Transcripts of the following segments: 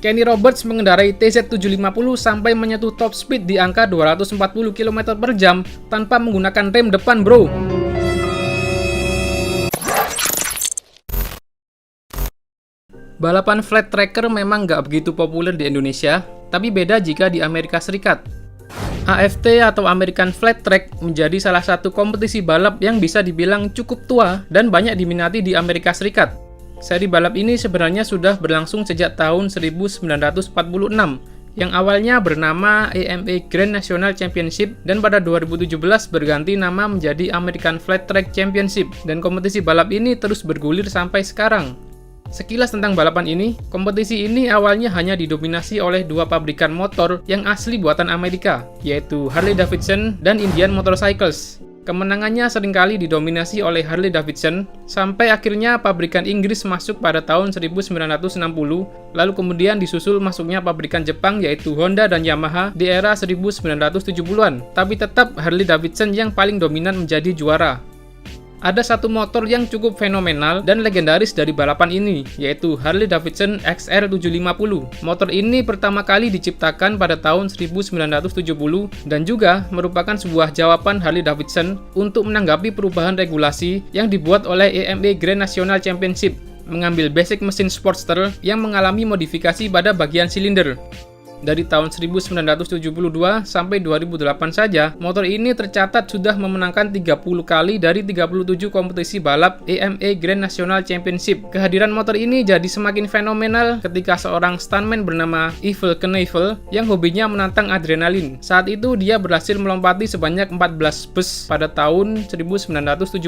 Kenny Roberts mengendarai TZ750 sampai menyentuh top speed di angka 240 km per jam tanpa menggunakan rem depan, bro. Balapan flat tracker memang nggak begitu populer di Indonesia, tapi beda jika di Amerika Serikat. AFT atau American Flat Track menjadi salah satu kompetisi balap yang bisa dibilang cukup tua dan banyak diminati di Amerika Serikat. Seri balap ini sebenarnya sudah berlangsung sejak tahun 1946, yang awalnya bernama AMA Grand National Championship dan pada 2017 berganti nama menjadi American Flat Track Championship, dan kompetisi balap ini terus bergulir sampai sekarang. Sekilas tentang balapan ini, kompetisi ini awalnya hanya didominasi oleh dua pabrikan motor yang asli buatan Amerika, yaitu Harley-Davidson dan Indian Motorcycles. Kemenangannya seringkali didominasi oleh Harley-Davidson, sampai akhirnya pabrikan Inggris masuk pada tahun 1960, lalu kemudian disusul masuknya pabrikan Jepang yaitu Honda dan Yamaha di era 1970-an, tapi tetap Harley-Davidson yang paling dominan menjadi juara. Ada satu motor yang cukup fenomenal dan legendaris dari balapan ini, yaitu Harley-Davidson XR750. Motor ini pertama kali diciptakan pada tahun 1970 dan juga merupakan sebuah jawaban Harley-Davidson untuk menanggapi perubahan regulasi yang dibuat oleh AMA Grand National Championship, mengambil basic mesin Sportster yang mengalami modifikasi pada bagian silinder. Dari tahun 1972 sampai 2008 saja, motor ini tercatat sudah memenangkan 30 kali dari 37 kompetisi balap AMA Grand National Championship. Kehadiran motor ini jadi semakin fenomenal ketika seorang stuntman bernama Evel Knievel yang hobinya menantang adrenalin. Saat itu dia berhasil melompati sebanyak 14 bus pada tahun 1975.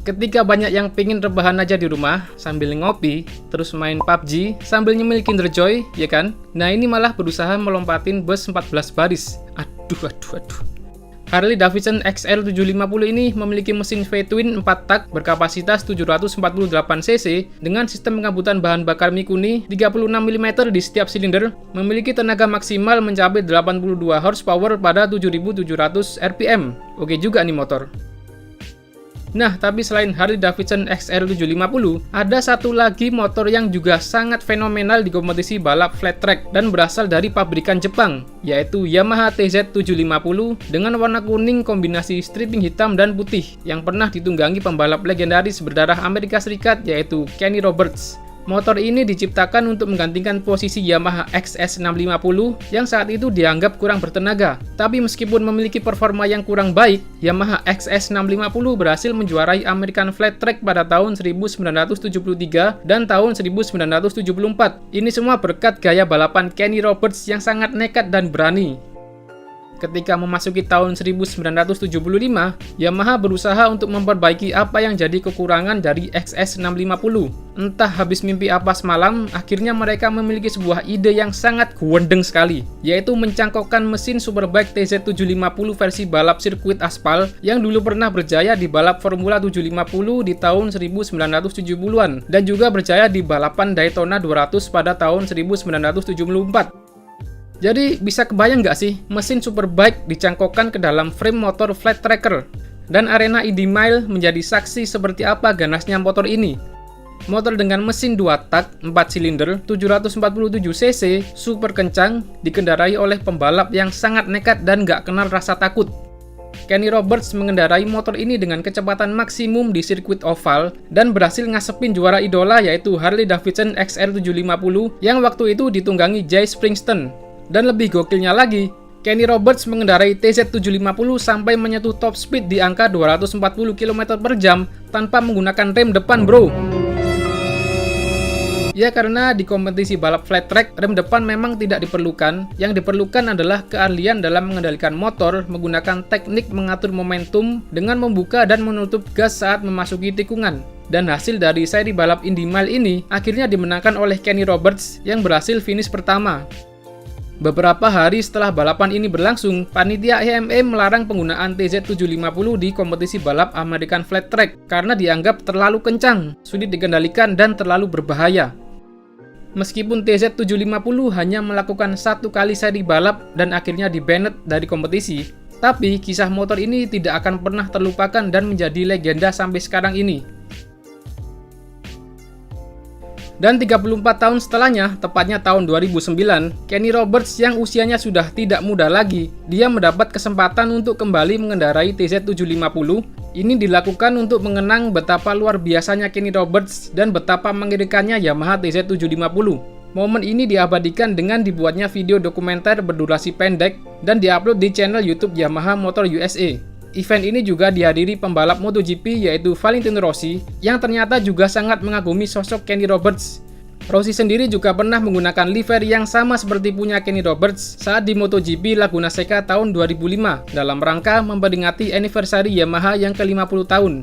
Ketika banyak yang pingin rebahan aja di rumah sambil ngopi, terus main PUBG sambil nyemil Kinder Joy, ya kan? Nah ini malah berusaha melompatin bus 14 baris. Aduh. Harley-Davidson XR750 ini memiliki mesin V-twin 4 tak berkapasitas 748 cc dengan sistem pengabutan bahan bakar Mikuni 36 mm di setiap silinder, memiliki tenaga maksimal mencapai 82 horsepower pada 7.700 rpm. Oke juga nih motor. Nah, tapi selain Harley-Davidson XR750, ada satu lagi motor yang juga sangat fenomenal di kompetisi balap flat track dan berasal dari pabrikan Jepang, yaitu Yamaha TZ750 dengan warna kuning kombinasi striping hitam dan putih yang pernah ditunggangi pembalap legendaris berdarah Amerika Serikat yaitu Kenny Roberts. Motor ini diciptakan untuk menggantikan posisi Yamaha XS650 yang saat itu dianggap kurang bertenaga. Tapi meskipun memiliki performa yang kurang baik, Yamaha XS650 berhasil menjuarai American Flat Track pada tahun 1973 dan tahun 1974. Ini semua berkat gaya balapan Kenny Roberts yang sangat nekat dan berani. Ketika memasuki tahun 1975, Yamaha berusaha untuk memperbaiki apa yang jadi kekurangan dari XS650. Entah habis mimpi apa semalam, akhirnya mereka memiliki sebuah ide yang sangat gwendeng sekali, yaitu mencangkokkan mesin Superbike TZ750 versi balap sirkuit aspal yang dulu pernah berjaya di balap Formula 750 di tahun 1970-an, dan juga berjaya di balapan Daytona 200 pada tahun 1974. Jadi bisa kebayang nggak sih mesin Superbike dicangkokkan ke dalam frame motor flat tracker? Dan arena Indy Mile menjadi saksi seperti apa ganasnya motor ini. Motor dengan mesin 2 tak, 4 silinder, 747 cc, super kencang, dikendarai oleh pembalap yang sangat nekat dan nggak kenal rasa takut. Kenny Roberts mengendarai motor ini dengan kecepatan maksimum di sirkuit oval dan berhasil ngasepin juara idola yaitu Harley-Davidson XR750 yang waktu itu ditunggangi Jay Springsteen. Dan lebih gokilnya lagi, Kenny Roberts mengendarai TZ750 sampai menyentuh top speed di angka 240 km per jam tanpa menggunakan rem depan, bro. Ya karena di kompetisi balap flat track, rem depan memang tidak diperlukan. Yang diperlukan adalah keahlian dalam mengendalikan motor menggunakan teknik mengatur momentum dengan membuka dan menutup gas saat memasuki tikungan. Dan hasil dari seri balap Indy Mile ini akhirnya dimenangkan oleh Kenny Roberts yang berhasil finish pertama. Beberapa hari setelah balapan ini berlangsung, panitia AMA melarang penggunaan TZ750 di kompetisi balap American Flat Track karena dianggap terlalu kencang, sulit dikendalikan, dan terlalu berbahaya. Meskipun TZ750 hanya melakukan satu kali seri balap dan akhirnya di-banned dari kompetisi, tapi kisah motor ini tidak akan pernah terlupakan dan menjadi legenda sampai sekarang ini. Dan 34 tahun setelahnya, tepatnya tahun 2009, Kenny Roberts yang usianya sudah tidak muda lagi, dia mendapat kesempatan untuk kembali mengendarai TZ750. Ini dilakukan untuk mengenang betapa luar biasanya Kenny Roberts dan betapa mengerikannya Yamaha TZ750. Momen ini diabadikan dengan dibuatnya video dokumenter berdurasi pendek dan diupload di channel YouTube Yamaha Motor USA. Event ini juga dihadiri pembalap MotoGP yaitu Valentino Rossi yang ternyata juga sangat mengagumi sosok Kenny Roberts. Rossi sendiri juga pernah menggunakan livery yang sama seperti punya Kenny Roberts saat di MotoGP Laguna Seca tahun 2005 dalam rangka memperingati anniversary Yamaha yang ke-50 tahun.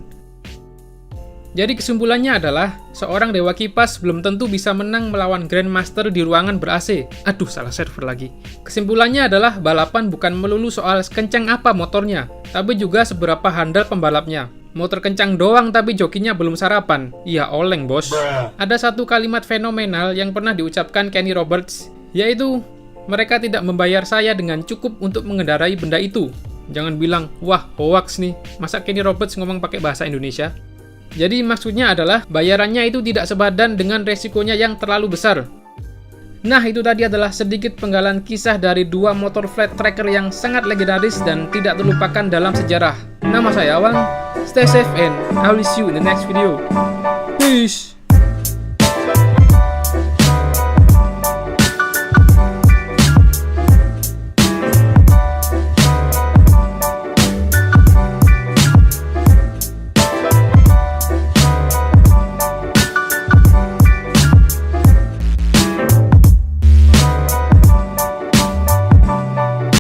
Jadi kesimpulannya adalah, seorang dewa kipas belum tentu bisa menang melawan Grandmaster di ruangan ber-AC. Aduh, salah server lagi. Kesimpulannya adalah, balapan bukan melulu soal kencang apa motornya, tapi juga seberapa handal pembalapnya. Motor kencang doang tapi jokinya belum sarapan. Ya oleng, bos. Ada satu kalimat fenomenal yang pernah diucapkan Kenny Roberts, yaitu, mereka tidak membayar saya dengan cukup untuk mengendarai benda itu. Jangan bilang, wah hoax nih, masa Kenny Roberts ngomong pakai bahasa Indonesia? Jadi maksudnya adalah bayarannya itu tidak sepadan dengan resikonya yang terlalu besar. Nah, itu tadi adalah sedikit penggalan kisah dari dua motor flat tracker yang sangat legendaris dan tidak terlupakan dalam sejarah. Nama saya Awang, stay safe and I will see you in the next video. Peace!